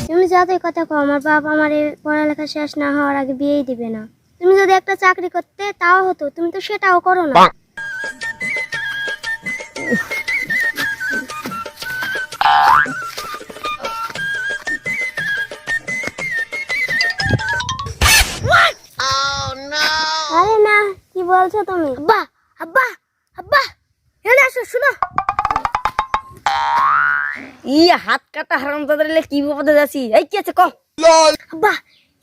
তুমি যতই কথা কও, আমার বাপ আমার পড়ালেখা শেষ না হওয়ার আগে বিয়েই দিবে না। তুমি যদি একটা চাকরি করতে তাও হতো, তুমি তো সেটাও করো না। আরে না, কি বলছো তুমি? আব্বা আব্বা আব্বা, এখানে আসো, শুনো। ই হাত কাটা হারামজাদার লে কি বিপদে যাচ্ছি। এই কি আছে ক? আব্বা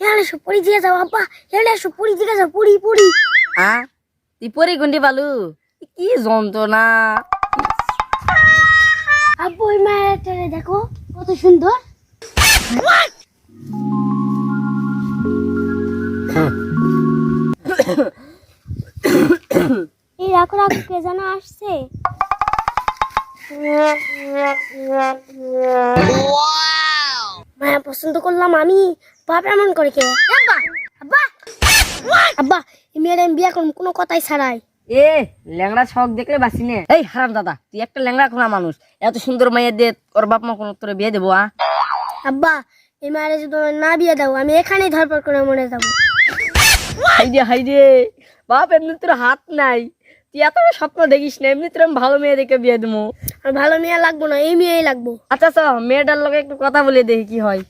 এখানে এসো, পড়ি দিয়ে যাও। আব্বা এখানে এসো, পড়ি দিয়ে যাও। পড়ি পড়ি। তুই পরে গুন্ডি পালু, কি যন্ত্রণা। আব্বু ওই মায়াটারে দেখো কত সুন্দর। এই রাখো রাখো, কে যেন আসছে। মায়া পছন্দ করলাম আমি, বাপ এমন করে কে? আব্বা আব্বা আব্বা, এই মেয়ের আমি বিয়ে করবো কোনো কথাই ছাড়াই। এ ল্যাংড়া শখ দেখলে বাসি নে। এই হারাম দাদা, তুই একটা ল্যাংড়া খোলা মানুষ, এত সুন্দর মেয়ে দে ওর বাপ মা কোন তোরে বিয়ে দেবো? আব্বা এই মায়ের যদি না বিয়ে দাও, আমি এখানেই ধরপড় করে মরে যাবো। হাইরে বাপ, এমনি তোর হাত নাই, তুই এত স্বপ্ন দেখিস না। এমনি তোর আমি ভালো মেয়ে দেখে বিয়ে দেবো। আর ভালো মেয়ে লাগবো না, এই মেয়েই লাগবো। আচ্ছা চ মেয়েটার লোকে একটু কথা বলে দেখি কি হয়।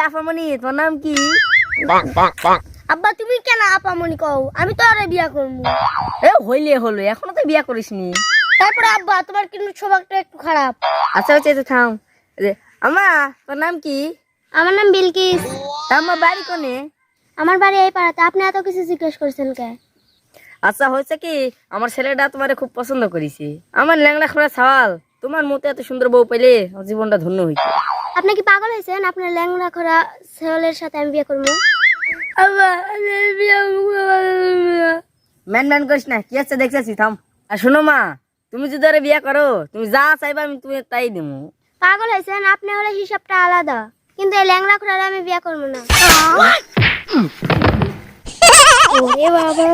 আফামনি, তোর নাম কি? আব্বা তুমি কেন আপামনি কও? আমি তো আরে বিয়ে করবো। এ হইলে হলো, এখনো তো বিয়ে করিসনি। তারপরে আব্বা তোমার কিন্তু স্বভাবটা একটু খারাপ। আচ্ছা হচ্ছে থাম। আমা, তোর নাম কি? আমার নাম বিলকিস। তা আমার বাড়ি কোনে? আমার বাড়ি এই পাড়াতে। আপনি এত কিছু জিজ্ঞেস করছেন কে? আচ্ছা হয়েছে কি, আমার ছেলেটা তোমারে খুব পছন্দ করেছে। আমার ল্যাংড়া খোলা সওয়াল, তোমার মতো এত সুন্দর বউ পেলে আমার জীবনটা ধন্য হইতো। আপনি কি পাগল হয়েছেন? আপনার ল্যাংড়া খরা ছেলের সাথে আমি বিয়ে করবো? ম্যান ম্যান করিস না, কি আছে দেখতেছি, থাম। আর শোনো মা, তুমি যদি ওরে বিয়ে করো, তুমি যা চাইবা আমি তুমি তাই দেবো। পাগল হয়েছেন? আপনি হলে হিসাবটা আলাদা, কিন্তু এই ল্যাংড়া খরারে আমি বিয়ে করবো না। ওরে বাবা।